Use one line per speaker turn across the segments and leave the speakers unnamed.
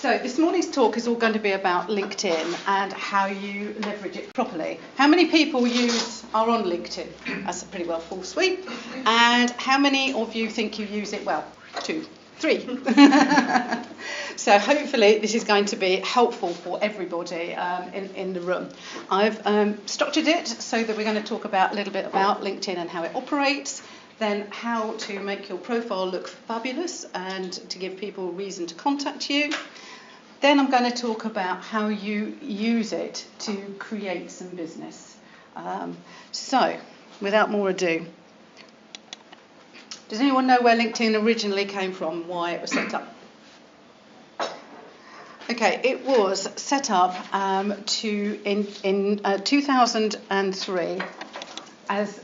So this morning's talk is all going to be about LinkedIn and how you leverage it properly. How many people are on LinkedIn? That's a pretty well full sweep. And how many of you think you use it well? 2, 3. So hopefully this is going to be helpful for everybody in the room. I've structured it so that we're going to talk a little bit about LinkedIn and how it operates, then how to make your profile look fabulous and to give people a reason to contact you. Then I'm going to talk about how you use it to create some business. So, without more ado, does anyone know where LinkedIn originally came from, why it was set up? Okay, it was set up in 2003 as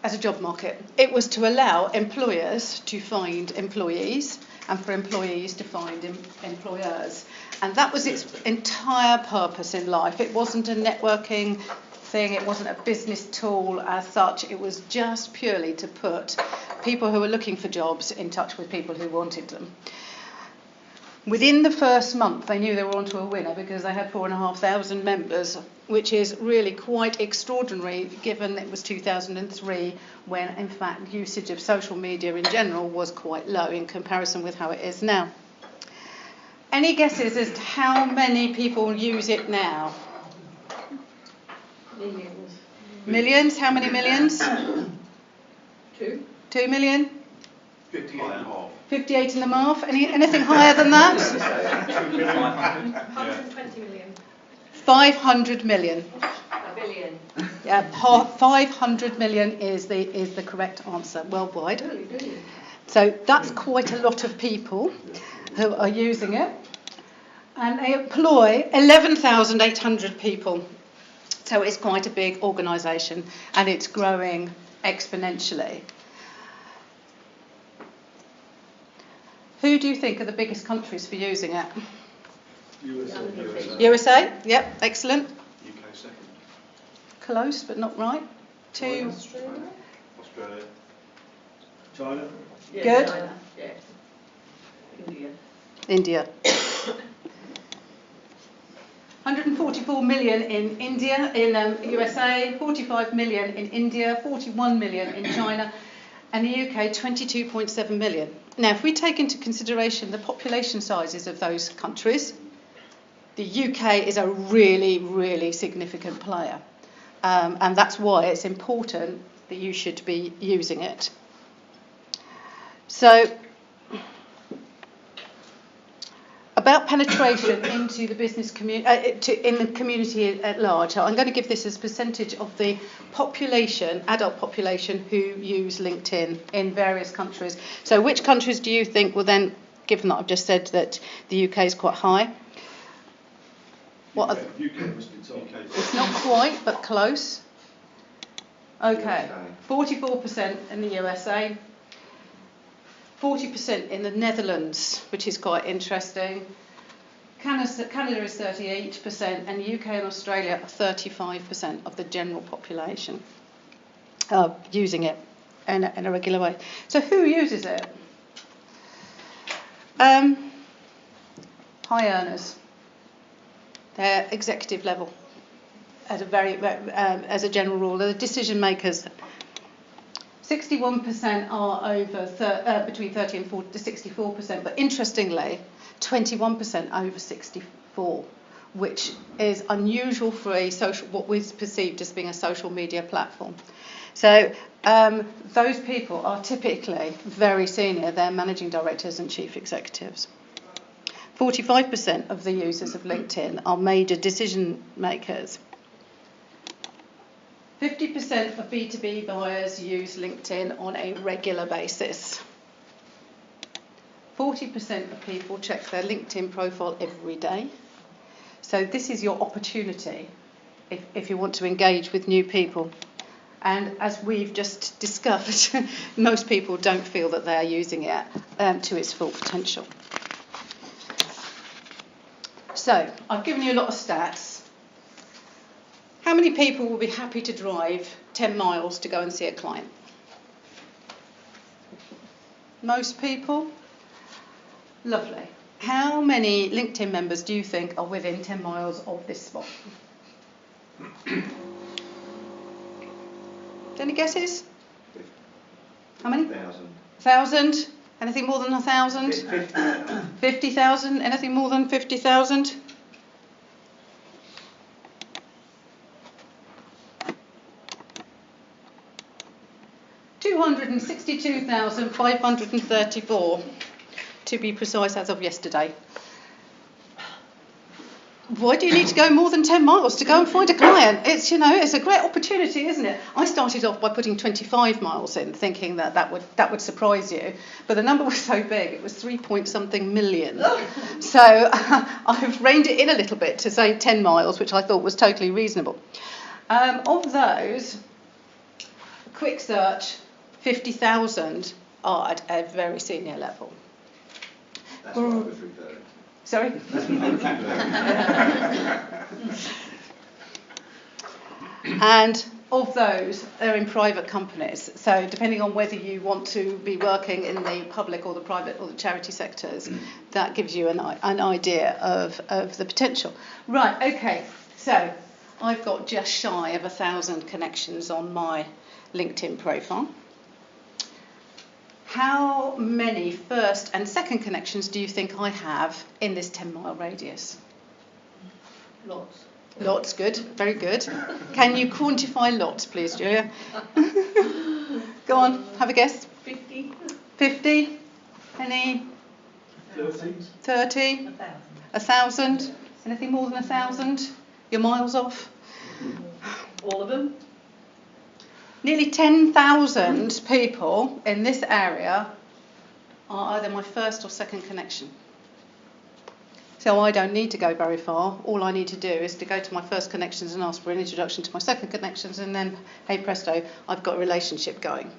a job market. It was to allow employers to find employees and for employees to find employers. And that was its entire purpose in life. It wasn't a networking thing, it wasn't a business tool as such, it was just purely to put people who were looking for jobs in touch with people who wanted them. Within the first month, they knew they were onto a winner because they had 4,500 members, which is really quite extraordinary given it was 2003 when, in fact, usage of social media in general was quite low in comparison with how it is now. Any guesses as to how many people use it now?
Millions.
Millions? How many millions?
2.
2 million?
58.5.
58.5? Anything higher than that?
120 million.
500 million.
A billion.
Yeah, 500 million is the correct answer worldwide.
Really?
So that's quite a lot of people who are using it. And they employ 11,800 people. So it's quite a big organisation and it's growing exponentially. Who do you think are the biggest countries for using it? USA, yep, excellent.
UK second.
Close, but not right. 2.
Australia.
China.
Yeah,
Good.
China. Yeah.
India. 144 million in India, in USA, 45 million in India, 41 million in China, and the UK 22.7 million. Now, if we take into consideration the population sizes of those countries, the UK is a really, really significant player. And that's why it's important that you should be using it. So, about penetration into the business community, in the community at large, I'm going to give this as a percentage of the population, adult population, who use LinkedIn in various countries. So which countries do you think will then, given that I've just said that the UK is quite high?
UK must be top.
It's not quite, but close. Okay, 44% in the USA. 40% in the Netherlands, which is quite interesting. Canada is 38%, and the UK and Australia are 35% of the general population using it in a regular way. So who uses it? High earners. They're executive level, as a general rule. They're the decision makers. 61% are over between 30 and 64%, but interestingly, 21% over 64, which is unusual for what was perceived as being a social media platform. So those people are typically very senior. They're managing directors and chief executives. 45% of the users of LinkedIn are major decision makers. 50% of B2B buyers use LinkedIn on a regular basis. 40% of people check their LinkedIn profile every day. So this is your opportunity if you want to engage with new people. And as we've just discovered, most people don't feel that they are using it to its full potential. So I've given you a lot of stats. How many people will be happy to drive 10 miles to go and see a client? Most people? Lovely. How many LinkedIn members do you think are within 10 miles of this spot? Any guesses? How many?
1,000.
1,000? Anything more than 1,000? 50,000? Anything more than 50,000? $262,534, to be precise, as of yesterday. Why do you need to go more than 10 miles to go and find a client? It's a great opportunity, isn't it? I started off by putting 25 miles in, thinking that would surprise you. But the number was so big, it was 3-point-something million. So I've reined it in a little bit to say 10 miles, which I thought was totally reasonable. Of those, quick search, 50,000 are at a very senior level.
That's what I was referring.
Sorry? And of those, they're in private companies. So depending on whether you want to be working in the public or the private or the charity sectors, that gives you an idea of the potential. Right, okay. So I've got just shy of 1,000 connections on my LinkedIn profile. How many first and second connections do you think I have in this 10-mile radius?
Lots.
Lots, good, very good. Can you quantify lots, please, Julia? Go on, have a guess.
50.
50? Any?
30?
30? 1,000? Anything more than 1,000? You're miles off.
All of them?
Nearly 10,000 people in this area are either my first or second connection. So I don't need to go very far. All I need to do is to go to my first connections and ask for an introduction to my second connections, and then, hey presto, I've got a relationship going.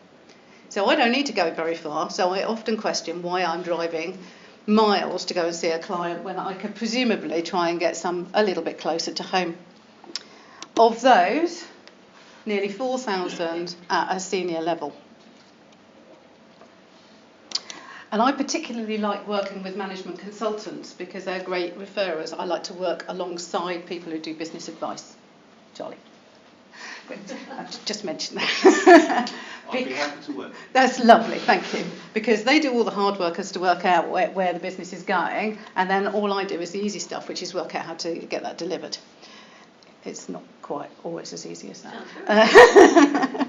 So I don't need to go very far. So I often question why I'm driving miles to go and see a client when I could presumably try and get a little bit closer to home. Of those, nearly 4,000 at a senior level. And I particularly like working with management consultants because they're great referrers. I like to work alongside people who do business advice. Charlie. I've just mentioned that.
I'd be happy to work.
That's lovely, thank you. Because they do all the hard work as to work out where the business is going, and then all I do is the easy stuff, which is work out how to get that delivered. It's not quite always as easy as that.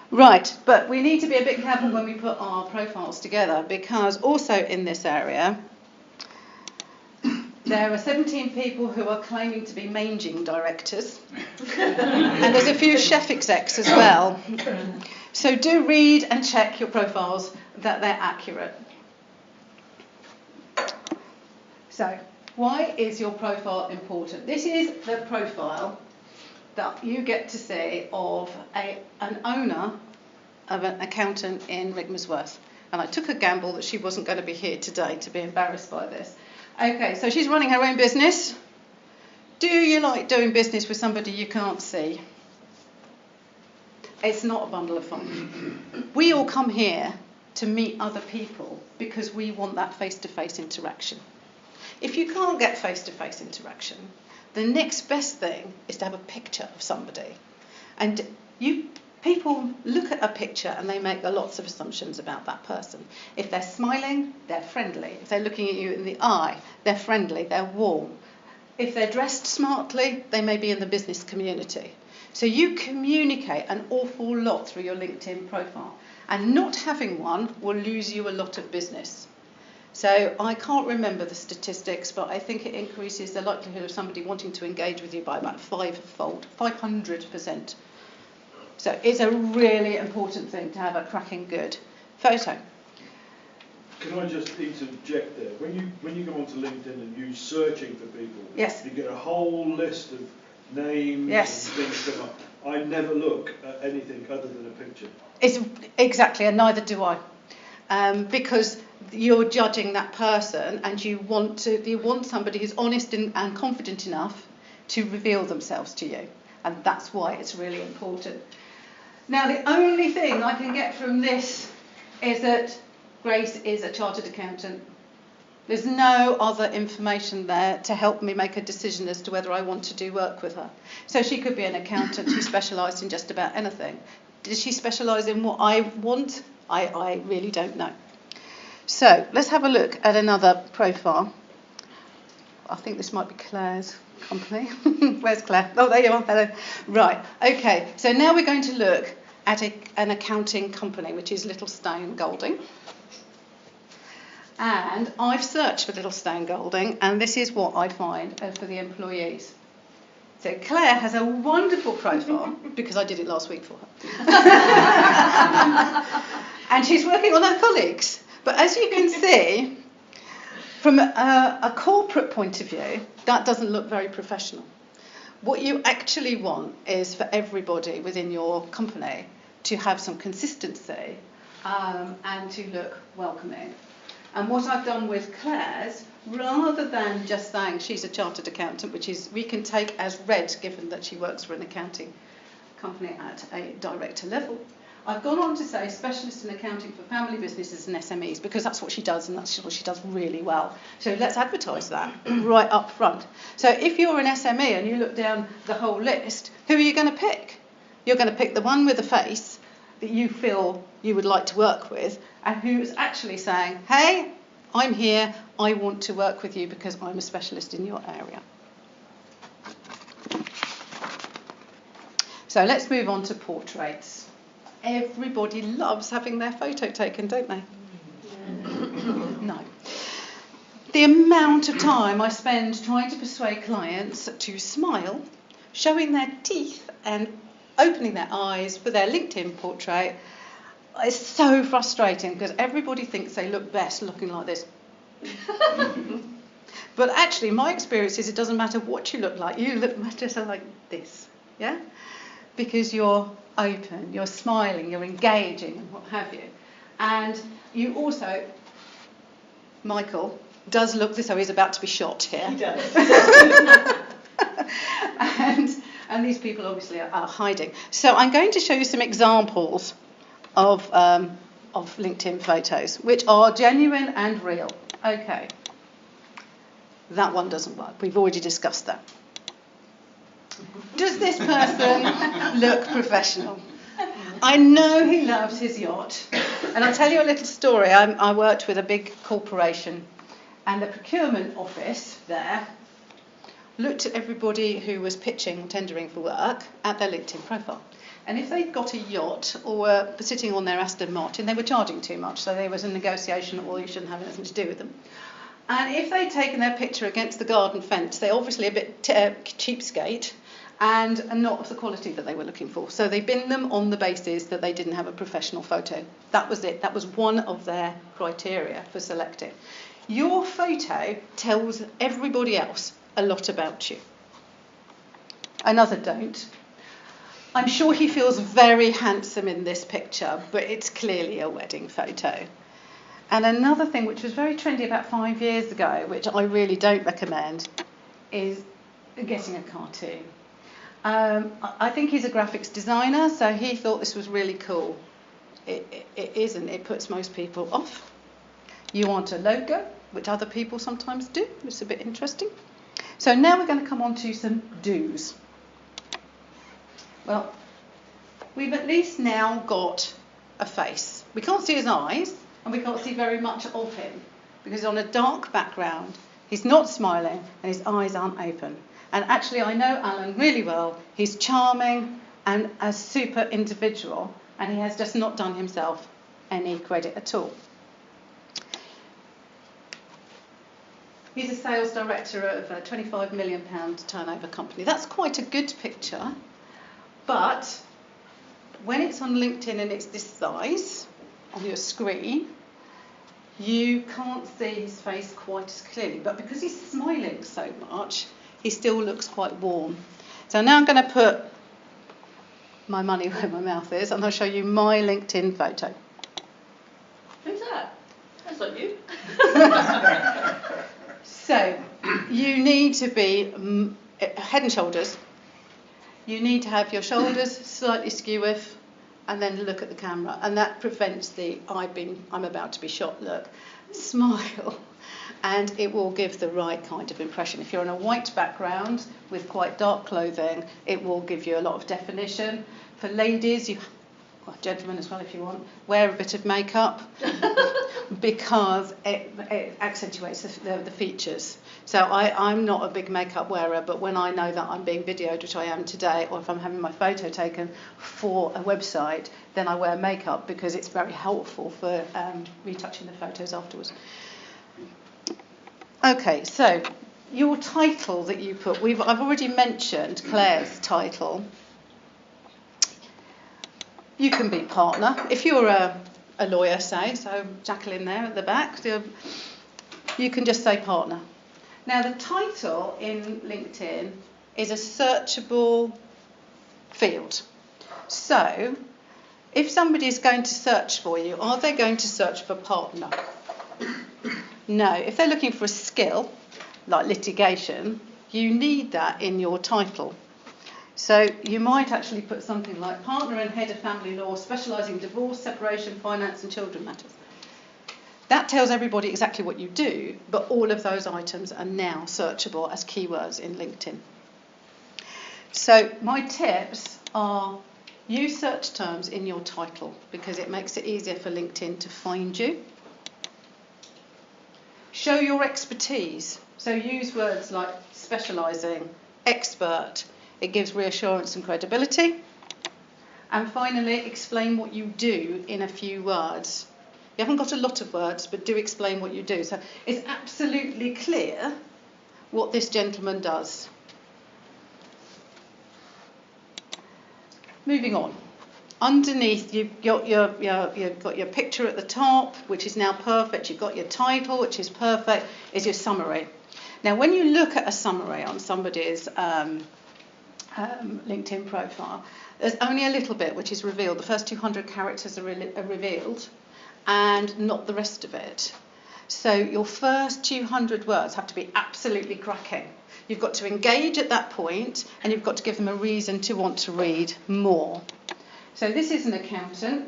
Right, but we need to be a bit careful when we put our profiles together, because also in this area there are 17 people who are claiming to be manging directors, and there's a few chef execs as well. So do read and check your profiles that they're accurate. So why is your profile important? This is the profile that you get to see of an owner of an accountant in Rickmansworth. And I took a gamble that she wasn't going to be here today to be embarrassed by this. Okay, so she's running her own business. Do you like doing business with somebody you can't see? It's not a bundle of fun. We all come here to meet other people because we want that face-to-face interaction. If you can't get face-to-face interaction, the next best thing is to have a picture of somebody. And people look at a picture and they make lots of assumptions about that person. If they're smiling, they're friendly. If they're looking at you in the eye, they're friendly, they're warm. If they're dressed smartly, they may be in the business community. So you communicate an awful lot through your LinkedIn profile. And not having one will lose you a lot of business. So I can't remember the statistics, but I think it increases the likelihood of somebody wanting to engage with you by about 500%. So it's a really important thing to have a cracking good photo.
Can I just interject there? When you go onto LinkedIn and you're searching for people,
yes,
you get a whole list of names,
yes,
and things come up. I never look at anything other than a picture.
It's exactly, and neither do I, because you're judging that person, and you want somebody who's honest and confident enough to reveal themselves to you, and that's why it's really important. Now, the only thing I can get from this is that Grace is a chartered accountant. There's no other information there to help me make a decision as to whether I want to do work with her. So she could be an accountant who specialised in just about anything. Does she specialise in what I want? I really don't know. So let's have a look at another profile. I think this might be Claire's company. Where's Claire? Oh, there you are. Hello. Right. Okay. So now we're going to look at an accounting company, which is Littlestone Golding. And I've searched for Littlestone Golding, and this is what I find for the employees. So Claire has a wonderful profile, because I did it last week for her. And she's working on her colleagues. But as you can see, from a corporate point of view, that doesn't look very professional. What you actually want is for everybody within your company to have some consistency and to look welcoming. And what I've done with Claire's, rather than just saying she's a chartered accountant, which is we can take as read given that she works for an accounting company at a director level, I've gone on to say specialist in accounting for family businesses and SMEs, because that's what she does and that's what she does really well. So let's advertise that right up front. So if you're an SME and you look down the whole list, who are you going to pick? You're going to pick the one with the face that you feel you would like to work with, and who's actually saying, hey, I'm here, I want to work with you because I'm a specialist in your area. So let's move on to portraits. Everybody loves having their photo taken, don't they? No. The amount of time I spend trying to persuade clients to smile, showing their teeth and opening their eyes for their LinkedIn portrait is so frustrating, because everybody thinks they look best looking like this. But actually, my experience is it doesn't matter what you look like, you look better like this, yeah? Because you're open, you're smiling, you're engaging, and what have you. And you also, Michael does look this way, he's about to be shot here.
He does.
And these people obviously are hiding. So I'm going to show you some examples of LinkedIn photos, which are genuine and real. Okay. That one doesn't work. We've already discussed that. Does this person look professional? I know he loves his yacht. And I'll tell you a little story. I worked with a big corporation, and the procurement office there looked at everybody who was pitching, tendering for work at their LinkedIn profile. And if they'd got a yacht or were sitting on their Aston Martin, they were charging too much. So there was a negotiation, or you shouldn't have anything to do with them. And if they'd taken their picture against the garden fence, they're obviously a bit cheapskate and not of the quality that they were looking for. So they binned them on the basis that they didn't have a professional photo. That was it. That was one of their criteria for selecting. Your photo tells everybody else a lot about you. Another don't. I'm sure he feels very handsome in this picture, but it's clearly a wedding photo. And another thing which was very trendy about 5 years ago, which I really don't recommend, is getting a cartoon. I think he's a graphics designer, so he thought this was really cool. It isn't. It puts most people off. You want a logo, which other people sometimes do. It's a bit interesting. So now we're going to come on to some do's. Well, we've at least now got a face. We can't see his eyes, and we can't see very much of him, because on a dark background, he's not smiling and his eyes aren't open. And actually, I know Alan really well. He's charming and a super individual, and he has just not done himself any credit at all. He's a sales director of a £25 million turnover company. That's quite a good picture, but when it's on LinkedIn and it's this size on your screen, you can't see his face quite as clearly. But because he's smiling so much, he still looks quite warm. So now I'm going to put my money where my mouth is, and I'll show you my LinkedIn photo.
Who's that? That's not you.
So you need to be head and shoulders. You need to have your shoulders slightly skew-off, and then look at the camera, and that prevents the I'm about to be shot look. Smile, and it will give the right kind of impression. If you're on a white background with quite dark clothing, it will give you a lot of definition. For ladies, gentlemen as well if you want, wear a bit of makeup because it accentuates the features. So I'm not a big makeup wearer, but when I know that I'm being videoed, which I am today, or if I'm having my photo taken for a website, then I wear makeup because it's very helpful for retouching the photos afterwards. Okay, so your title that you put, I've already mentioned Claire's title. You can be partner. If you're a lawyer, say, so Jacqueline there at the back, you can just say partner. Now, the title in LinkedIn is a searchable field. So, if somebody is going to search for you, are they going to search for partner? No. If they're looking for a skill, like litigation, you need that in your title. So you might actually put something like partner and head of family law, specialising in divorce, separation, finance and children matters. That tells everybody exactly what you do, but all of those items are now searchable as keywords in LinkedIn. So my tips are use search terms in your title because it makes it easier for LinkedIn to find you. Show your expertise. So use words like specialising, expert. It gives reassurance and credibility. And finally, explain what you do in a few words. You haven't got a lot of words, but do explain what you do. So it's absolutely clear what this gentleman does. Moving on. Underneath, you've got your picture at the top, which is now perfect. You've got your title, which is perfect. Is your summary. Now, when you look at a summary on somebody's LinkedIn profile, there's only a little bit which is revealed. The first 200 characters are revealed, and not the rest of it. So your first 200 words have to be absolutely cracking. You've got to engage at that point, and you've got to give them a reason to want to read more. So this is an accountant,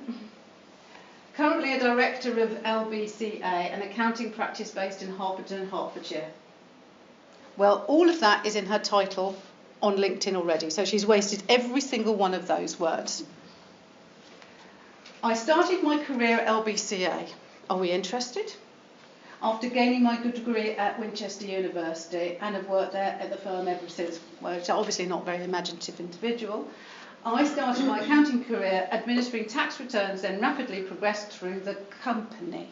currently a director of LBCA, an accounting practice based in Harpenden, Hertfordshire. Well, all of that is in her title on LinkedIn already, so she's wasted every single one of those words. I started my career at LBCA. Are we interested? After gaining my good degree at Winchester University and have worked there at the firm ever since, well, it's obviously not a very imaginative individual. I started my accounting career administering tax returns, then rapidly progressed through the company.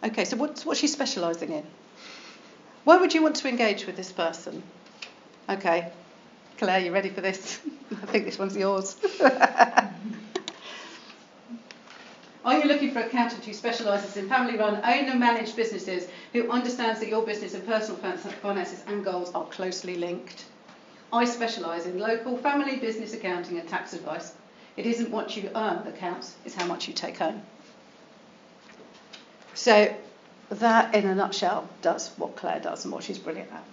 Okay, so what's she specialising in? Why would you want to engage with this person? Okay, Claire, you ready for this? I think this one's yours. Are you looking for an accountant who specialises in family-run, owner-managed businesses, who understands that your business and personal finances and goals are closely linked? I specialise in local family business accounting and tax advice. It isn't what you earn that counts, it's how much you take home. So that, in a nutshell, does what Claire does and what she's brilliant at.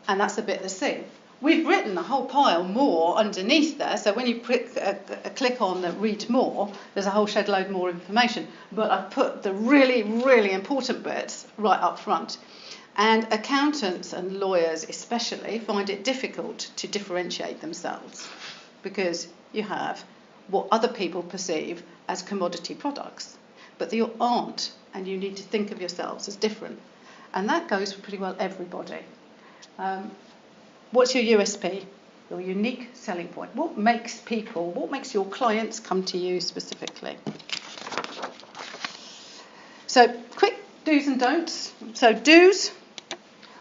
And that's the bit that's seen. We've written a whole pile more underneath there, so when you click on the read more, there's a whole shed load more information. But I've put the really, really important bits right up front. And accountants and lawyers especially find it difficult to differentiate themselves because you have what other people perceive as commodity products, but they aren't, and you need to think of yourselves as different. And that goes for pretty well everybody. What's your USP, your unique selling point? What makes your clients come to you specifically? So, quick do's and don'ts. So, do's,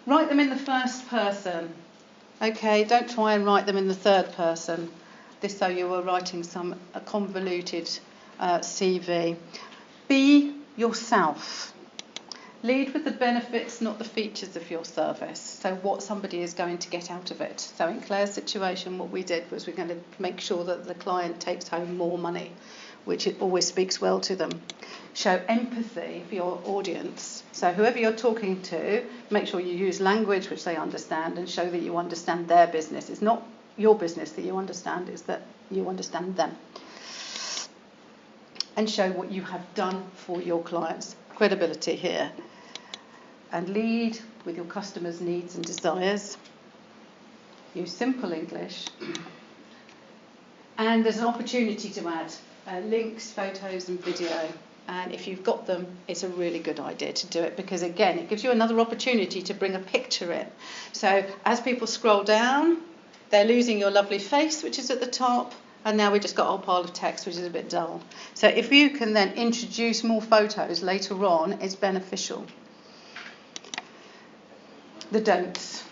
write them in the first person. Okay, don't try and write them in the third person. This though you were writing a convoluted CV. Be yourself. Lead with the benefits, not the features of your service. So what somebody is going to get out of it. So in Claire's situation, what we did was we're going to make sure that the client takes home more money, which it always speaks well to them. Show empathy for your audience. So whoever you're talking to, make sure you use language which they understand and show that you understand their business. It's not your business that you understand is that you understand them. And show what you have done for your clients. Credibility here. And lead with your customers' needs and desires. Use simple English. And there's an opportunity to add links, photos and video. And if you've got them, it's a really good idea to do it because, again, it gives you another opportunity to bring a picture in. So as people scroll down, they're losing your lovely face, which is at the top. And now we've just got a whole pile of text, which is a bit dull. So if you can then introduce more photos later on, it's beneficial. The don'ts.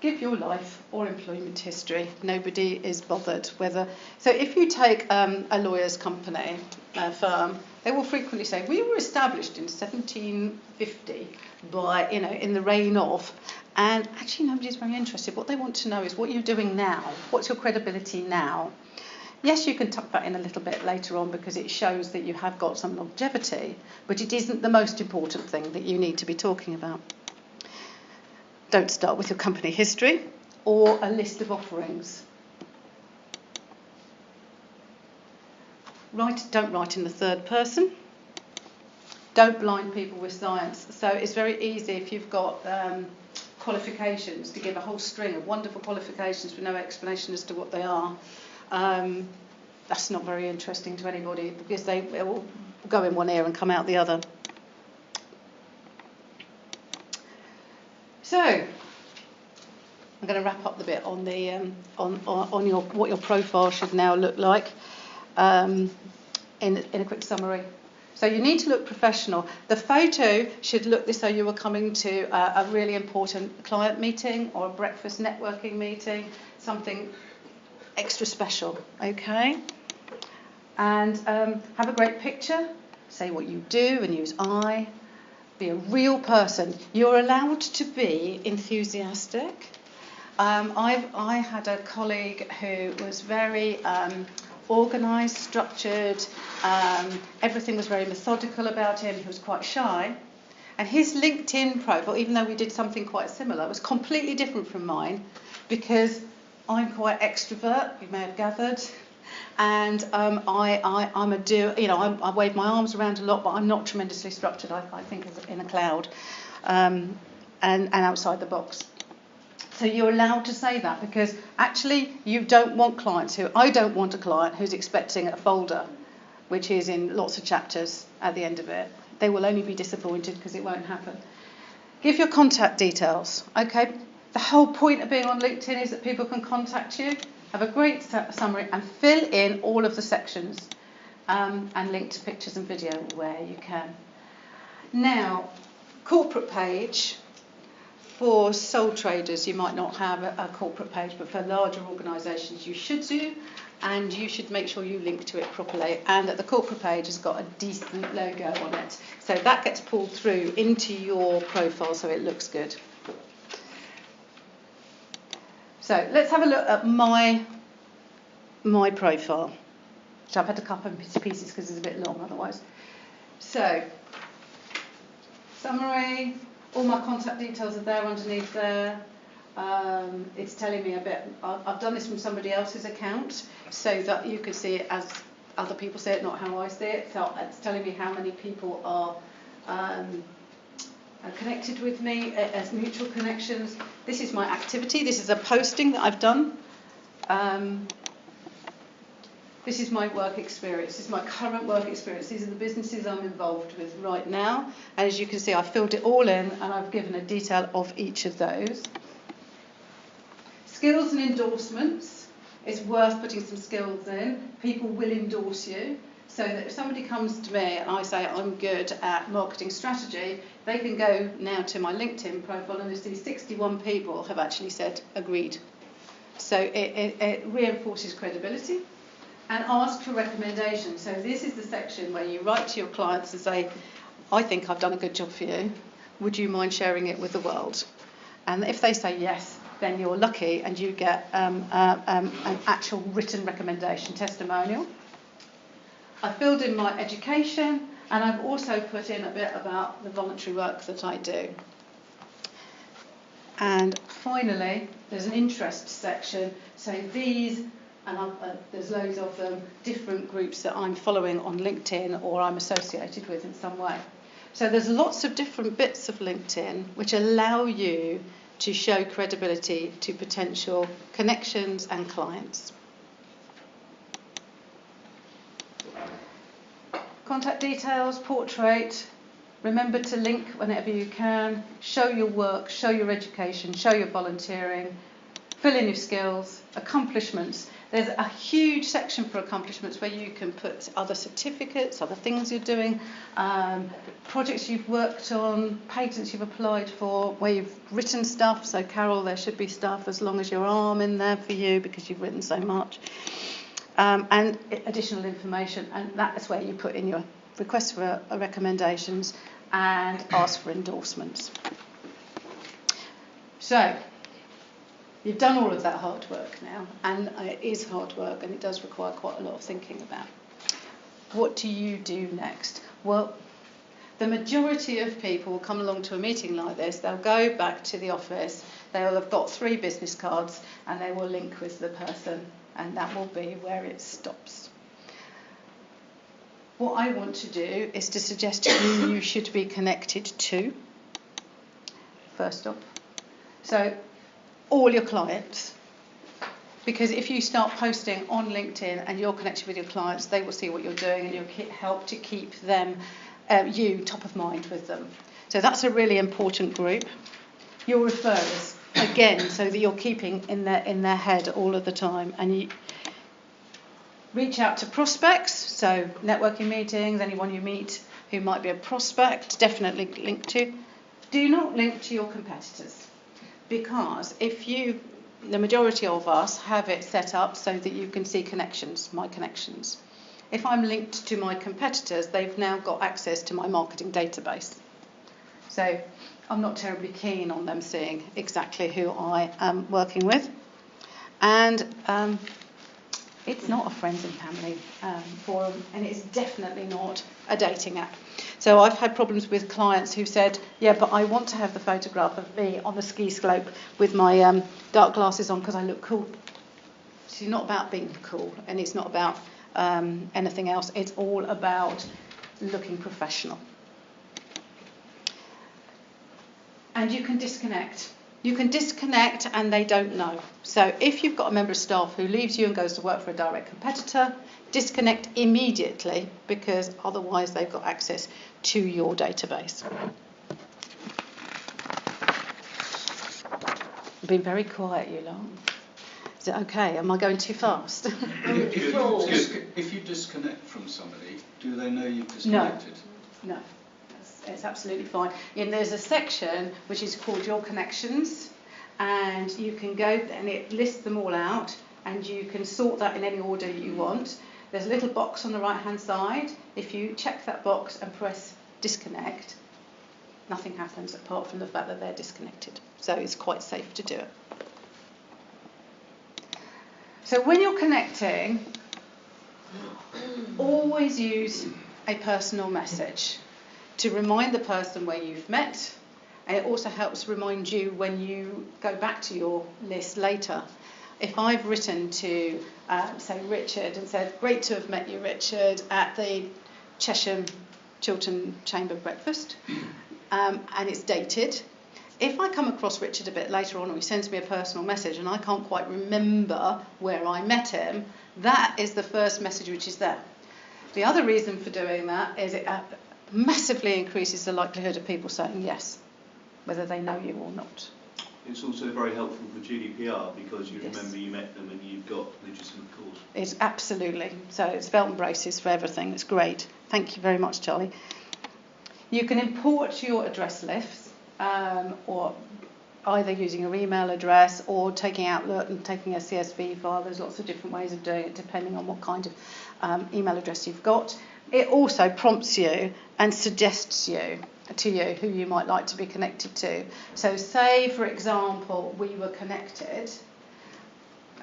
Give your life or employment history. Nobody is bothered whether. So if you take a lawyer's company, a firm, they will frequently say, we were established in 1750 by, in the reign of. And actually nobody's very interested. What they want to know is what you're doing now. What's your credibility now? Yes, you can tuck that in a little bit later on because it shows that you have got some longevity, but it isn't the most important thing that you need to be talking about. Don't start with your company history or a list of offerings. Don't write in the third person. Don't blind people with science. So it's very easy if you've got qualifications to give a whole string of wonderful qualifications with no explanation as to what they are. That's not very interesting to anybody because they will go in one ear and come out the other. So I'm going to wrap up the bit on the on your what your profile should now look like in a quick summary. So you need to look professional. The photo should look as though you were coming to a really important client meeting or a breakfast networking meeting, something extra special, okay? And have a great picture. Say what you do and use I. Be a real person. You're allowed to be enthusiastic. I had a colleague who was very organised, structured. Everything was very methodical about him. He was quite shy. And his LinkedIn profile, even though we did something quite similar, was completely different from mine because I'm quite extrovert, you may have gathered. And I'm a doer, I wave my arms around a lot, but I'm not tremendously structured, I think, in a cloud and outside the box. So you're allowed to say that because actually you don't want I don't want a client who's expecting a folder, which is in lots of chapters at the end of it. They will only be disappointed because it won't happen. Give your contact details, okay? The whole point of being on LinkedIn is that people can contact you. Have a great summary and fill in all of the sections and link to pictures and video where you can. Now, corporate page. For sole traders, you might not have a corporate page, but for larger organisations, you should do, and you should make sure you link to it properly, and that the corporate page has got a decent logo on it. So that gets pulled through into your profile so it looks good. So let's have a look at my profile, which I've had to cut into pieces because it's a bit long otherwise. So, summary, all my contact details are there underneath there. It's telling me a bit, I've done this from somebody else's account so that you can see it as other people see it, not how I see it. So it's telling me how many people are connected with me as mutual connections. This is my activity. This is a posting that I've done. This is my work experience. This is my current work experience. These are the businesses I'm involved with right now. And as you can see, I've filled it all in and I've given a detail of each of those. Skills and endorsements. It's worth putting some skills in. People will endorse you. So that if somebody comes to me and I say I'm good at marketing strategy, they can go now to my LinkedIn profile and they see 61 people have actually said agreed. So it reinforces credibility. And ask for recommendations. So this is the section where you write to your clients and say, I think I've done a good job for you. Would you mind sharing it with the world? And if they say yes, then you're lucky and you get an actual written recommendation testimonial. I filled in my education and I've also put in a bit about the voluntary work that I do. And finally, there's an interest section. So these, and there's loads of them, different groups that I'm following on LinkedIn or I'm associated with in some way. So there's lots of different bits of LinkedIn which allow you to show credibility to potential connections and clients. Contact details, portrait. Remember to link whenever you can. Show your work, show your education, show your volunteering. Fill in your skills, accomplishments. There's a huge section for accomplishments where you can put other certificates, other things you're doing, projects you've worked on, patents you've applied for, where you've written stuff. So, Carol, there should be stuff as long as your arm in there for you because you've written so much. And additional information, and that's where you put in your request for recommendations and ask for endorsements. So, you've done all of that hard work now, and it is hard work and it does require quite a lot of thinking about. What do you do next? Well, the majority of people will come along to a meeting like this, they'll go back to the office, they'll have got 3 business cards and they will link with the person, and that will be where it stops. What I want to do is to suggest who you should be connected to, first off. So, all your clients, because if you start posting on LinkedIn and you're connected with your clients, they will see what you're doing and you'll help to keep them, you top of mind with them. So that's a really important group. Your referrers, again, so that you're keeping in their head all of the time, and you reach out to prospects, so networking meetings, anyone you meet who might be a prospect, definitely link to. Do not link to your competitors. Because the majority of us have it set up so that you can see connections, my connections. If I'm linked to my competitors, they've now got access to my marketing database. So I'm not terribly keen on them seeing exactly who I am working with. And it's not a friends and family forum, and it's definitely not a dating app. So I've had problems with clients who said, yeah, but I want to have the photograph of me on the ski slope with my dark glasses on because I look cool. It's not about being cool, and it's not about anything else. It's all about looking professional. And you can disconnect. You can disconnect and they don't know. So if you've got a member of staff who leaves you and goes to work for a direct competitor, disconnect immediately, because otherwise they've got access to your database. You've been very quiet, you lot. Is it okay? Am I going too fast?
If you disconnect from somebody, do they know you've disconnected?
No. It's absolutely fine. And there's a section which is called Your Connections, and you can go and it lists them all out, and you can sort that in any order you want. There's a little box on the right hand side. If you check that box and press disconnect, nothing happens apart from the fact that they're disconnected. So it's quite safe to do it. So when you're connecting, always use a personal message to remind the person where you've met, and it also helps remind you when you go back to your list later. If I've written to, say, Richard and said, great to have met you, Richard, at the Chesham-Chiltern Chamber breakfast, and it's dated, if I come across Richard a bit later on and he sends me a personal message and I can't quite remember where I met him, that is the first message which is there. The other reason for doing that is it massively increases the likelihood of people saying yes, whether they know you or not.
It's also very helpful for GDPR because you
Yes.
remember you met them and you've got legitimate cause.
It's absolutely. So it's belt and braces for everything. It's great. Thank you very much, Charlie. You can import your address lists, or either using your email address or taking Outlook and taking a CSV file. There's lots of different ways of doing it depending on what kind of email address you've got. It also prompts you and suggests to you who you might like to be connected to. So say, for example, we were connected.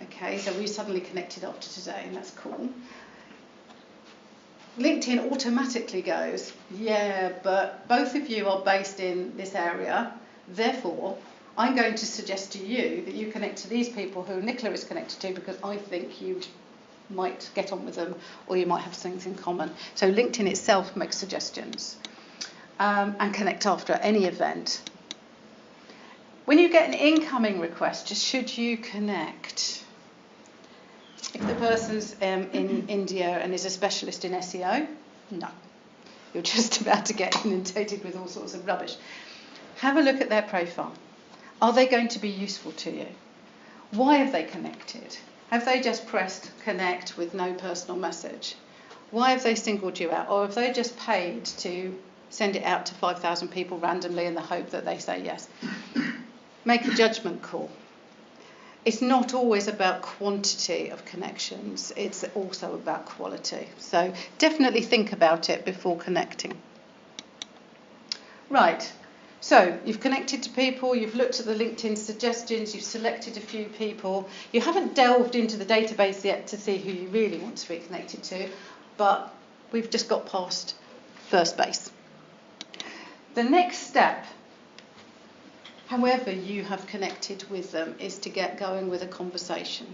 Okay, so we suddenly connected after today, and that's cool. LinkedIn automatically goes, yeah, but both of you are based in this area, therefore I'm going to suggest to you that you connect to these people who Nicola is connected to because I think you might get on with them or you might have things in common. So LinkedIn itself makes suggestions and connect after any event. When you get an incoming request, just should you connect? If the person's in India and is a specialist in SEO, no. You're just about to get inundated with all sorts of rubbish. Have a look at their profile. Are they going to be useful to you? Why have they connected? Have they just pressed connect with no personal message? Why have they singled you out? Or have they just paid to send it out to 5,000 people randomly in the hope that they say yes? Make a judgment call. It's not always about quantity of connections, it's also about quality. So definitely think about it before connecting. Right, so you've connected to people, you've looked at the LinkedIn suggestions, you've selected a few people. You haven't delved into the database yet to see who you really want to be connected to, but we've just got past first base. The next step, however you have connected with them, is to get going with a conversation,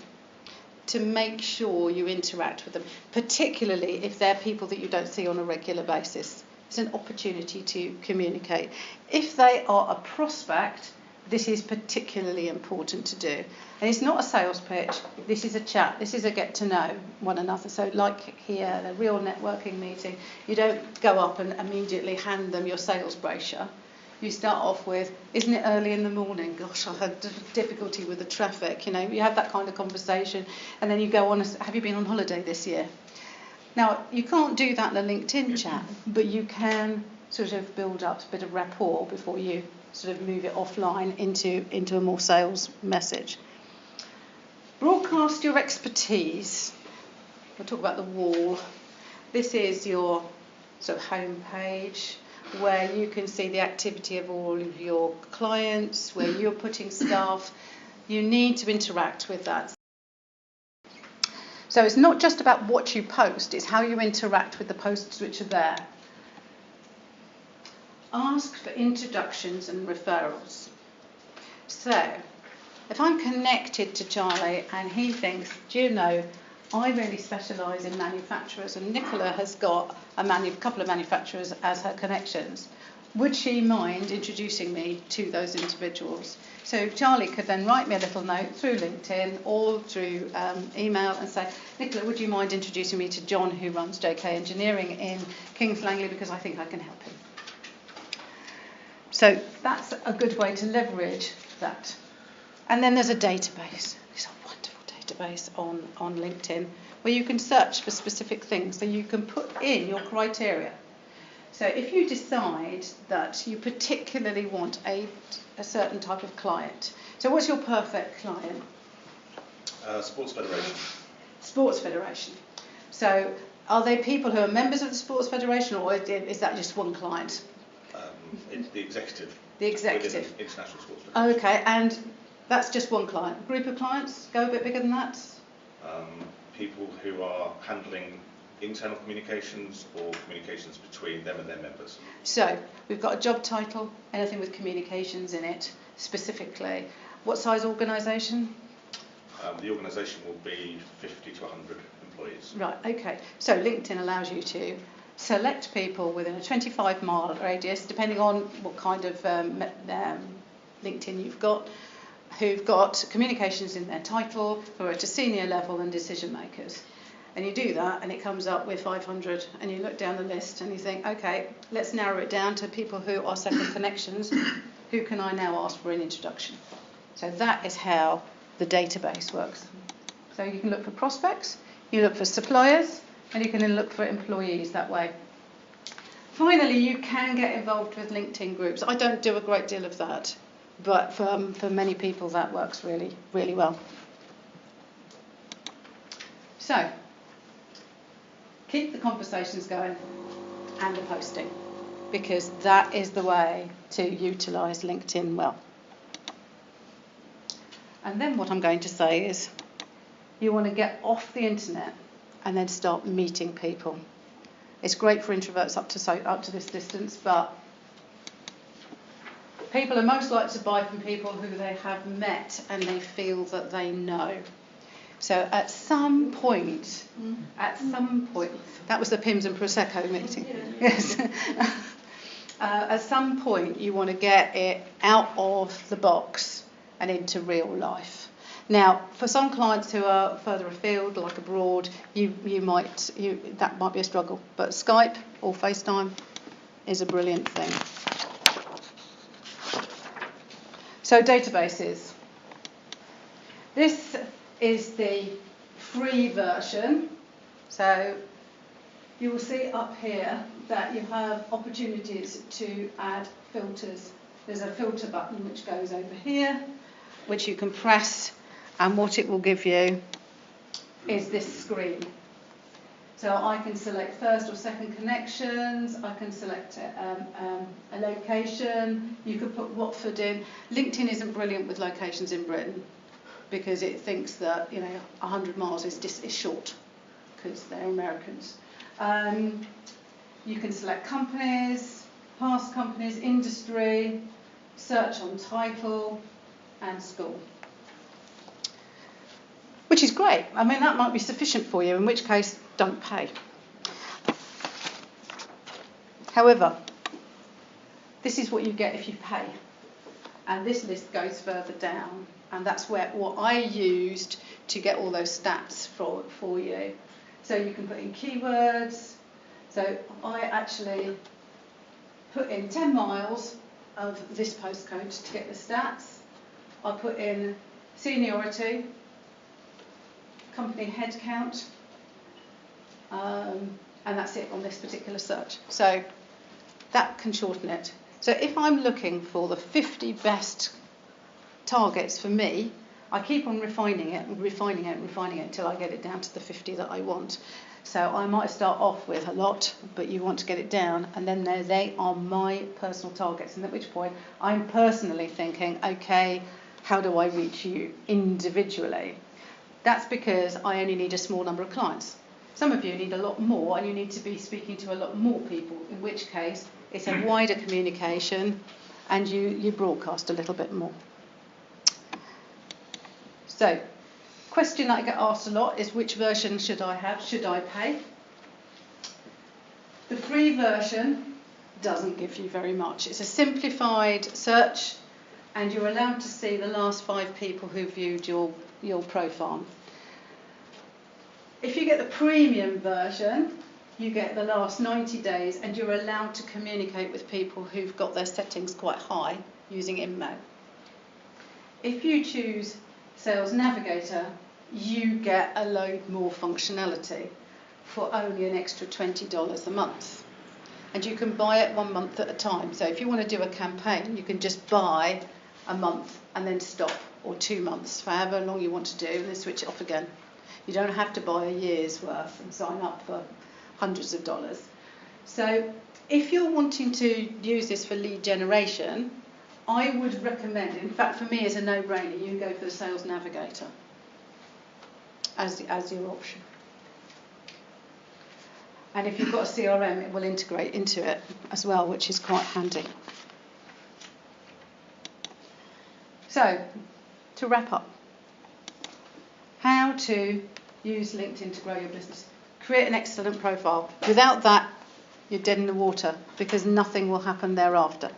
to make sure you interact with them, particularly if they're people that you don't see on a regular basis. It's an opportunity to communicate. If they are a prospect, this is particularly important to do. And it's not a sales pitch, this is a chat, this is a get to know one another. So like here, a real networking meeting, you don't go up and immediately hand them your sales brochure. You start off with, isn't it early in the morning? Gosh, I had difficulty with the traffic. You know, you have that kind of conversation, and then you go on, have you been on holiday this year? Now, you can't do that in a LinkedIn chat, but you can sort of build up a bit of rapport before you sort of move it offline into a more sales message. Broadcast your expertise. We'll talk about the wall. This is your sort of home page, where you can see the activity of all of your clients, where you're putting stuff. You need to interact with that. So it's not just about what you post, it's how you interact with the posts which are there. Ask for introductions and referrals. So if I'm connected to Charlie and he thinks, do you know, I really specialise in manufacturers and Nicola has got a couple of manufacturers as her connections. Would she mind introducing me to those individuals? So Charlie could then write me a little note through LinkedIn or through email and say, Nicola, would you mind introducing me to John who runs JK Engineering in Kings Langley because I think I can help him. So that's a good way to leverage that. And then there's a database. It's a wonderful database on LinkedIn where you can search for specific things, so you can put in your criteria. So if you decide that you particularly want a certain type of client, so what's your perfect client?
Sports Federation.
Sports Federation. So are they people who are members of the Sports Federation, or is that just one client?
It's the executive.
The executive.
Within International Sports Federation.
Okay, and that's just one client. Group of clients, go a bit bigger than that?
People who are handling internal communications or communications between them and their members. So
we've got a job title, anything with communications in it specifically. What size organisation?
The organisation will be 50 to 100 employees.
Right, okay. So LinkedIn allows you to select people within a 25-mile radius, depending on what kind of LinkedIn you've got, who've got communications in their title, who are at a senior level and decision makers. And you do that and it comes up with 500 and you look down the list and you think, okay, let's narrow it down to people who are second connections. Who can I now ask for an introduction? So that is how the database works. So you can look for prospects, you look for suppliers, and you can then look for employees that way. Finally, you can get involved with LinkedIn groups. I don't do a great deal of that, but for many people that works really, really well. So, keep the conversations going and the posting, because that is the way to utilise LinkedIn well. And then what I'm going to say is, you want to get off the internet and then start meeting people. It's great for introverts up to this distance, but People are most likely to buy from people who they have met and they feel that they know. So at some point, that was the Pims and Prosecco meeting. Yes. At some point, you want to get it out of the box and into real life. Now, for some clients who are further afield, like abroad, that might be a struggle. But Skype or FaceTime is a brilliant thing. So databases. This is the free version. So you will see up here that you have opportunities to add filters. There's a filter button which goes over here, which you can press, and what it will give you is this screen. So I can select first or second connections, I can select a location, you can put Watford in. LinkedIn isn't brilliant with locations in Britain because it thinks that 100 miles is short because they're Americans. You can select companies, past companies, industry, search on title and school. Which is great. I mean, that might be sufficient for you, in which case, don't pay. However, this is what you get if you pay. And this list goes further down. And that's what I used to get all those stats for you. So you can put in keywords. So I actually put in 10 miles of this postcode to get the stats. I put in seniority, company headcount, and that's it on this particular search. So that can shorten it. So if I'm looking for the 50 best targets for me, I keep on refining it until I get it down to the 50 that I want. So I might start off with a lot, but you want to get it down, and then they are my personal targets, and at which point I'm personally thinking, okay, how do I reach you individually? That's because I only need a small number of clients. Some of you need a lot more, and you need to be speaking to a lot more people, in which case it's a wider communication and you broadcast a little bit more. So, question that I get asked a lot is, which version should I have? Should I pay? The free version doesn't give you very much. It's a simplified search, and you're allowed to see the last 5 people who viewed your profile. If you get the premium version, you get the last 90 days, and you're allowed to communicate with people who've got their settings quite high using InMo. If you choose Sales Navigator, you get a load more functionality for only an extra $20 a month. And you can buy it 1 month at a time. So if you want to do a campaign, you can just buy a month and then stop, or 2 months, for however long you want to do, and then switch it off again. You don't have to buy a year's worth and sign up for hundreds of dollars. So if you're wanting to use this for lead generation, I would recommend, in fact for me it's a no-brainer, you can go for the Sales Navigator as your option. And if you've got a CRM, it will integrate into it as well, which is quite handy. So, to wrap up, how to use LinkedIn to grow your business. Create an excellent profile. Without that, you're dead in the water, because nothing will happen thereafter.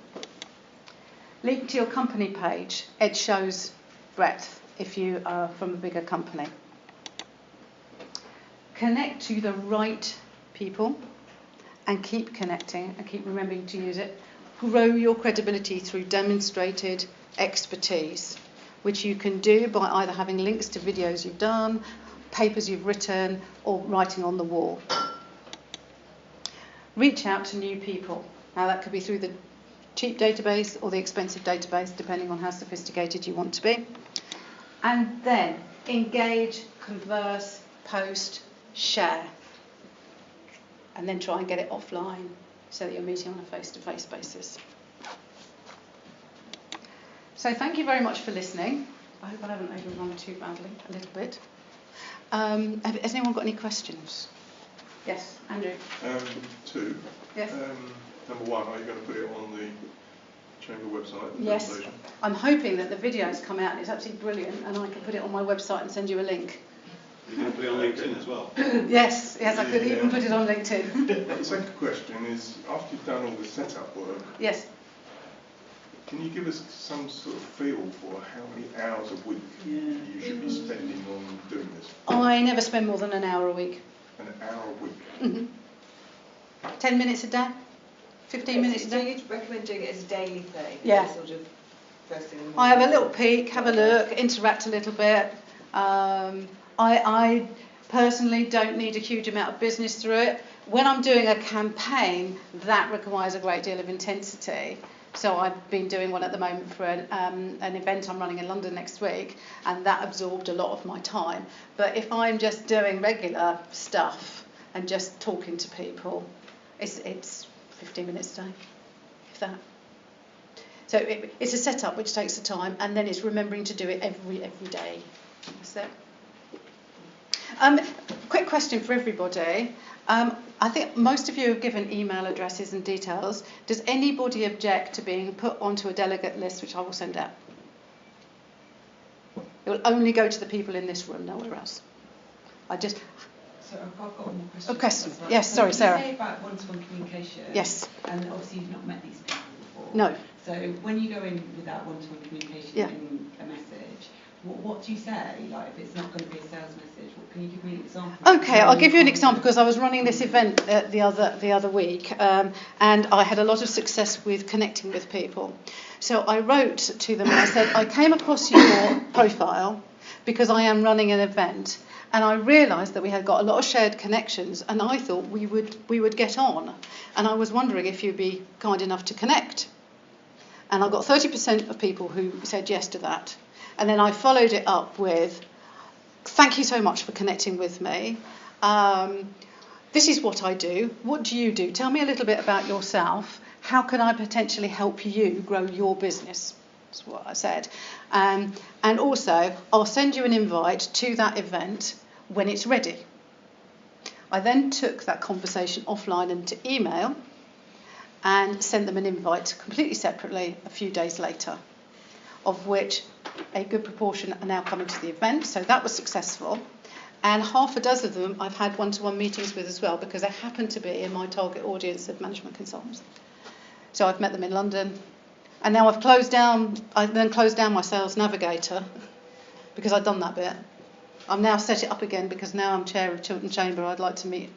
Link to your company page. It shows breadth if you are from a bigger company. Connect to the right people and keep connecting and keep remembering to use it. Grow your credibility through demonstrated expertise, which you can do by either having links to videos you've done, papers you've written, or writing on the wall. Reach out to new people. Now that could be through the cheap database or the expensive database, depending on how sophisticated you want to be. And then engage, converse, post, share. And then try and get it offline so that you're meeting on a face-to-face basis. So thank you very much for listening. I hope I haven't overrun too badly, a little bit. Has anyone got any questions? Yes, Andrew.
2.
Yes.
Number 1, are you going to put it on the Chamber website, the
Yes.
presentation?
I'm hoping that the video's come out and it's absolutely brilliant and I can put it on my website and send you a link.
You can put it on LinkedIn as well.
Yes, I could even put it on LinkedIn.
The second question is, after you've done all the setup work,
Yes.
can you give us some sort of feel for how many hours a week you should be spending on doing this?
I never spend more than an hour a week.
An hour a week?
Mm-hmm. 10 minutes a day? 15 minutes a
So
day?
you'd recommend doing it as a daily thing?
Yeah.
Sort of first thing in the
I have a
morning?
little peek, have a look, interact a little bit. I personally don't need a huge amount of business through it. When I'm doing a campaign, that requires a great deal of intensity. So I've been doing one at the moment for an event I'm running in London next week, and that absorbed a lot of my time. But if I'm just doing regular stuff and just talking to people, it's 15 minutes a day, if that. So it's a setup which takes the time, and then it's remembering to do it every day. That's it. Quick question for everybody. I think most of you have given email addresses and details. Does anybody object to being put onto a delegate list, which I will send out? It will only go to the people in this room, nowhere else.
So I've got one more question.
Oh, question.
That's right.
Yes, sorry,
You
Sarah.
say about one-to-one communication.
Yes.
And obviously you've not met these people before.
No.
So when you go in with that one-to-one communication
Yeah.
in a message, what do you say? Like if it's not going to be a sales message, can you give me an example?
Okay, I'll give you an example because I was running this event the other week, and I had a lot of success with connecting with people. So I wrote to them and I said, I came across your profile because I am running an event, and I realised that we had got a lot of shared connections, and I thought we would get on, and I was wondering if you'd be kind enough to connect. And I got 30% of people who said yes to that. And then I followed it up with, thank you so much for connecting with me. This is what I do. What do you do? Tell me a little bit about yourself. How can I potentially help you grow your business? That's what I said. And also, I'll send you an invite to that event when it's ready. I then took that conversation offline into email and sent them an invite completely separately a few days later, of which a good proportion are now coming to the event, so that was successful. And half a dozen of them I've had one-to-one meetings with as well, because they happen to be in my target audience of management consultants. So I've met them in London, and now I've then closed down my sales navigator because I've done that bit. I've now set it up again because now I'm chair of Chiltern Chamber. I'd like to meet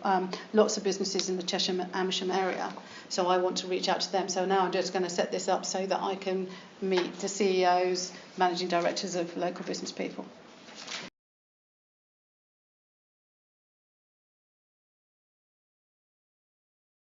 lots of businesses in the Cheshire Amersham area, so I want to reach out to them. So now I'm just going to set this up so that I can meet the CEOs, managing directors of local business people.